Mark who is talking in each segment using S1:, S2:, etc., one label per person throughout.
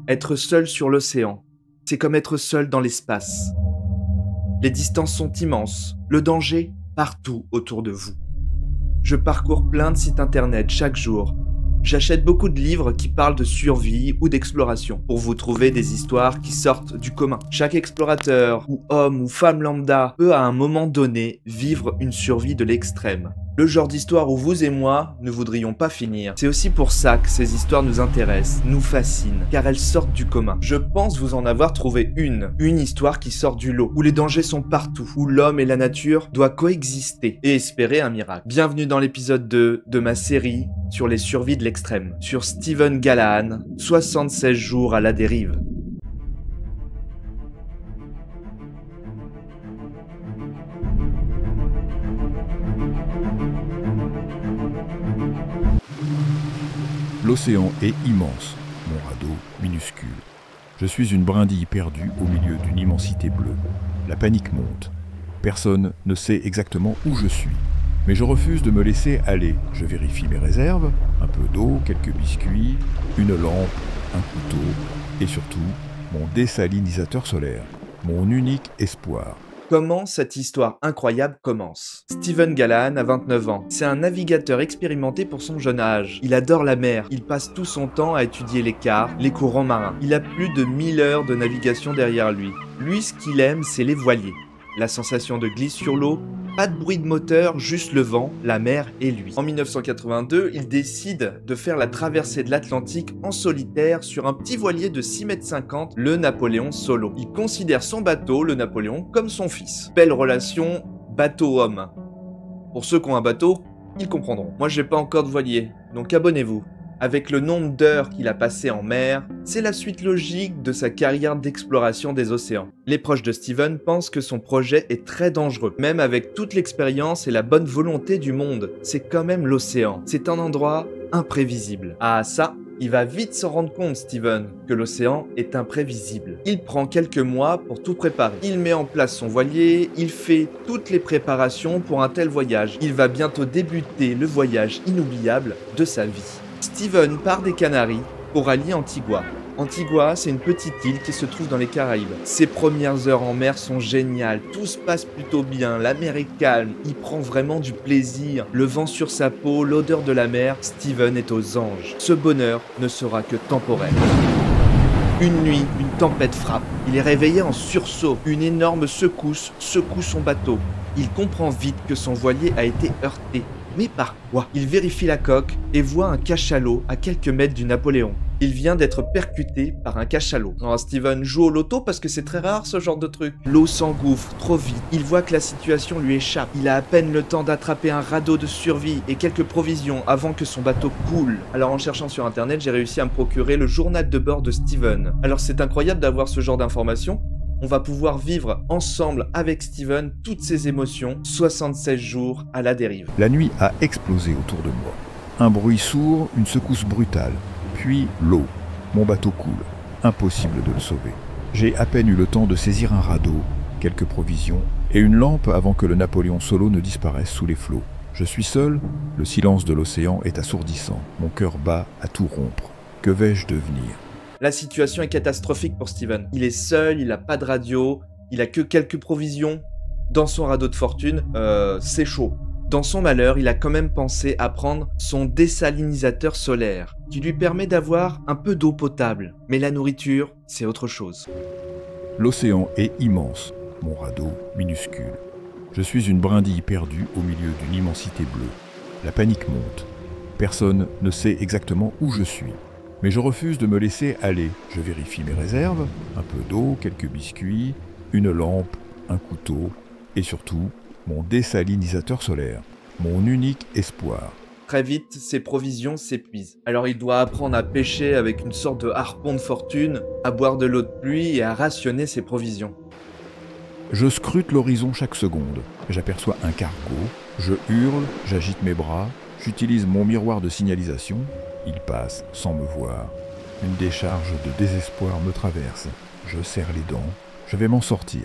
S1: Être seul sur l'océan, c'est comme être seul dans l'espace. Les distances sont immenses, le danger partout autour de vous. Je parcours plein de sites internet chaque jour. J'achète beaucoup de livres qui parlent de survie ou d'exploration pour vous trouver des histoires qui sortent du commun. Chaque explorateur, ou homme ou femme lambda, peut à un moment donné vivre une survie de l'extrême. Le genre d'histoire où vous et moi ne voudrions pas finir. C'est aussi pour ça que ces histoires nous intéressent, nous fascinent, car elles sortent du commun. Je pense vous en avoir trouvé une histoire qui sort du lot, où les dangers sont partout, où l'homme et la nature doivent coexister et espérer un miracle. Bienvenue dans l'épisode 2 de ma série sur les survies de l'extrême, sur Steven Gallaghan, 76 jours à la dérive.
S2: L'océan est immense, mon radeau minuscule. Je suis une brindille perdue au milieu d'une immensité bleue. La panique monte. Personne ne sait exactement où je suis. Mais je refuse de me laisser aller. Je vérifie mes réserves, un peu d'eau, quelques biscuits, une lampe, un couteau et surtout mon désalinisateur solaire, mon unique espoir.
S1: Comment cette histoire incroyable commence? Steven Gallaghan a 29 ans. C'est un navigateur expérimenté pour son jeune âge. Il adore la mer. Il passe tout son temps à étudier les quarts, les courants marins. Il a plus de 1000 heures de navigation derrière lui. Lui, ce qu'il aime, c'est les voiliers. La sensation de glisse sur l'eau, pas de bruit de moteur, juste le vent, la mer et lui. En 1982, il décide de faire la traversée de l'Atlantique en solitaire sur un petit voilier de 6,50 m, le Napoléon Solo. Il considère son bateau, le Napoléon, comme son fils. Belle relation bateau-homme. Pour ceux qui ont un bateau, ils comprendront. Moi, j'ai pas encore de voilier, donc abonnez-vous. Avec le nombre d'heures qu'il a passé en mer, c'est la suite logique de sa carrière d'exploration des océans. Les proches de Steven pensent que son projet est très dangereux, même avec toute l'expérience et la bonne volonté du monde. C'est quand même l'océan. C'est un endroit imprévisible. Ah ça, il va vite s'en rendre compte, Steven, que l'océan est imprévisible. Il prend quelques mois pour tout préparer. Il met en place son voilier, il fait toutes les préparations pour un tel voyage. Il va bientôt débuter le voyage inoubliable de sa vie. Steven part des Canaries pour allier Antigua. Antigua, c'est une petite île qui se trouve dans les Caraïbes. Ses premières heures en mer sont géniales, tout se passe plutôt bien, la mer est calme, il prend vraiment du plaisir. Le vent sur sa peau, l'odeur de la mer, Steven est aux anges. Ce bonheur ne sera que temporaire. Une nuit, une tempête frappe. Il est réveillé en sursaut. Une énorme secousse secoue son bateau. Il comprend vite que son voilier a été heurté. Mais par quoi? Il vérifie la coque et voit un cachalot à quelques mètres du Napoléon. Il vient d'être percuté par un cachalot. Alors Steven joue au loto parce que c'est très rare ce genre de truc. L'eau s'engouffre trop vite. Il voit que la situation lui échappe. Il a à peine le temps d'attraper un radeau de survie et quelques provisions avant que son bateau coule. Alors en cherchant sur internet, j'ai réussi à me procurer le journal de bord de Steven. Alors c'est incroyable d'avoir ce genre d'informations. On va pouvoir vivre ensemble avec Steven toutes ses émotions, 76 jours à la dérive.
S2: La nuit a explosé autour de moi. Un bruit sourd, une secousse brutale, puis l'eau. Mon bateau coule. Impossible de le sauver. J'ai à peine eu le temps de saisir un radeau, quelques provisions et une lampe avant que le Napoléon Solo ne disparaisse sous les flots. Je suis seul, le silence de l'océan est assourdissant. Mon cœur bat à tout rompre. Que vais-je devenir ?
S1: La situation est catastrophique pour Steven. Il est seul, il n'a pas de radio, il a que quelques provisions. Dans son radeau de fortune, c'est chaud. Dans son malheur, il a quand même pensé à prendre son désalinisateur solaire, qui lui permet d'avoir un peu d'eau potable. Mais la nourriture, c'est autre chose.
S2: L'océan est immense, mon radeau minuscule. Je suis une brindille perdue au milieu d'une immensité bleue. La panique monte. Personne ne sait exactement où je suis. Mais je refuse de me laisser aller. Je vérifie mes réserves, un peu d'eau, quelques biscuits, une lampe, un couteau et surtout mon désalinisateur solaire, mon unique espoir.
S1: Très vite, ses provisions s'épuisent. Alors il doit apprendre à pêcher avec une sorte de harpon de fortune, à boire de l'eau de pluie et à rationner ses provisions.
S2: Je scrute l'horizon chaque seconde. J'aperçois un cargo, je hurle, j'agite mes bras, j'utilise mon miroir de signalisation. Il passe sans me voir. Une décharge de désespoir me traverse. Je serre les dents. Je vais m'en sortir.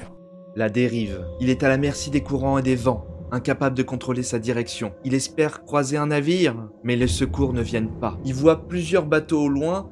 S1: La dérive. Il est à la merci des courants et des vents. incapable de contrôler sa direction. Il espère croiser un navire, mais les secours ne viennent pas. Il voit plusieurs bateaux au loin,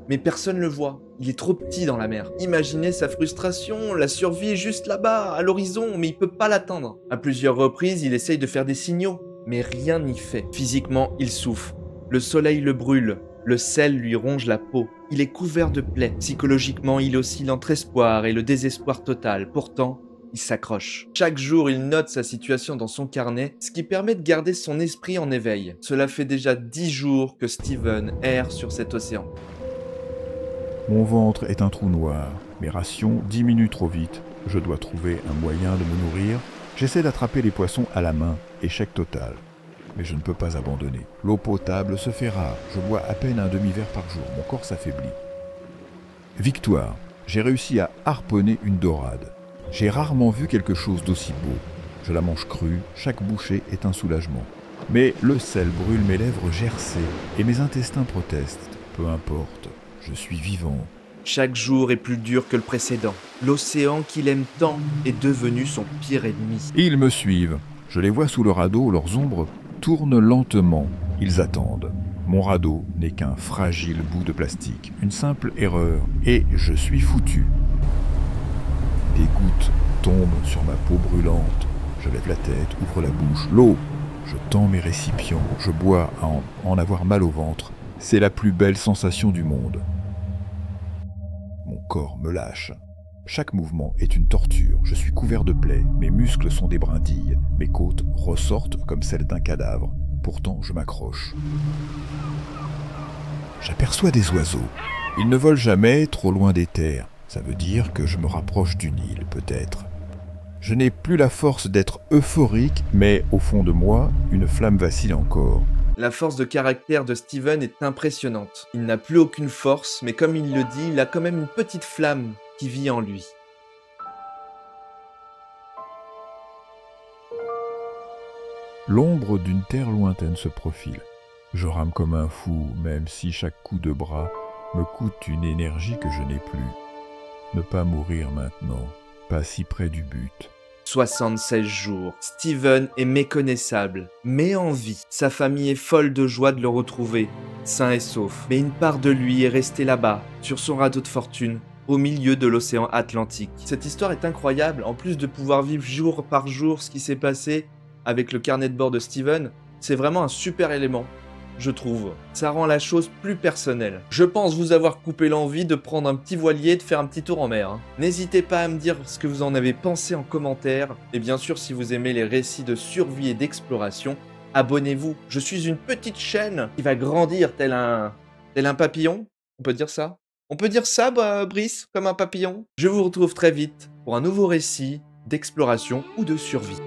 S1: mais personne ne le voit. Il est trop petit dans la mer. Imaginez sa frustration, la survie est juste là-bas, à l'horizon, mais il peut pas l'atteindre. À plusieurs reprises, il essaye de faire des signaux, mais rien n'y fait. Physiquement, il souffre. Le soleil le brûle. Le sel lui ronge la peau. Il est couvert de plaies. Psychologiquement, il oscille entre espoir et le désespoir total. Pourtant, il s'accroche. Chaque jour, il note sa situation dans son carnet, ce qui permet de garder son esprit en éveil. Cela fait déjà 10 jours que Steven erre sur cet océan.
S2: Mon ventre est un trou noir. Mes rations diminuent trop vite. Je dois trouver un moyen de me nourrir. J'essaie d'attraper les poissons à la main. Échec total. Mais je ne peux pas abandonner. L'eau potable se fait rare. Je bois à peine un demi-verre par jour. Mon corps s'affaiblit. Victoire. J'ai réussi à harponner une dorade. J'ai rarement vu quelque chose d'aussi beau. Je la mange crue. Chaque bouchée est un soulagement. Mais le sel brûle mes lèvres gercées et mes intestins protestent. Peu importe. Je suis vivant.
S1: Chaque jour est plus dur que le précédent. L'océan qu'il aime tant est devenu son pire ennemi.
S2: Ils me suivent. Je les vois sous le radeau, leurs ombres tournent lentement. Ils attendent. Mon radeau n'est qu'un fragile bout de plastique. Une simple erreur et je suis foutu. Des gouttes tombent sur ma peau brûlante. Je lève la tête, ouvre la bouche. L'eau. Je tends mes récipients. Je bois à en avoir mal au ventre. C'est la plus belle sensation du monde. Mon corps me lâche. Chaque mouvement est une torture. Je suis couvert de plaies. Mes muscles sont des brindilles. Mes côtes ressortent comme celles d'un cadavre. Pourtant, je m'accroche. J'aperçois des oiseaux. Ils ne volent jamais trop loin des terres. Ça veut dire que je me rapproche d'une île, peut-être. Je n'ai plus la force d'être euphorique, mais au fond de moi, une flamme vacille encore.
S1: La force de caractère de Steven est impressionnante. Il n'a plus aucune force, mais comme il le dit, il a quand même une petite flamme qui vit en lui.
S2: L'ombre d'une terre lointaine se profile. Je rame comme un fou, même si chaque coup de bras me coûte une énergie que je n'ai plus. Ne pas mourir maintenant, pas si près du but.
S1: 76 jours. Steven est méconnaissable, mais en vie. Sa famille est folle de joie de le retrouver, sain et sauf. Mais une part de lui est restée là-bas, sur son radeau de fortune, au milieu de l'océan Atlantique. Cette histoire est incroyable, en plus de pouvoir vivre jour par jour ce qui s'est passé avec le carnet de bord de Steven, c'est vraiment un super élément, je trouve. Ça rend la chose plus personnelle. Je pense vous avoir coupé l'envie de prendre un petit voilier et de faire un petit tour en mer. N'hésitez pas à me dire ce que vous en avez pensé en commentaire. Et bien sûr, si vous aimez les récits de survie et d'exploration, abonnez-vous. Je suis une petite chaîne qui va grandir tel un papillon. On peut dire ça? On peut dire ça, Brice, comme un papillon? Je vous retrouve très vite pour un nouveau récit d'exploration ou de survie.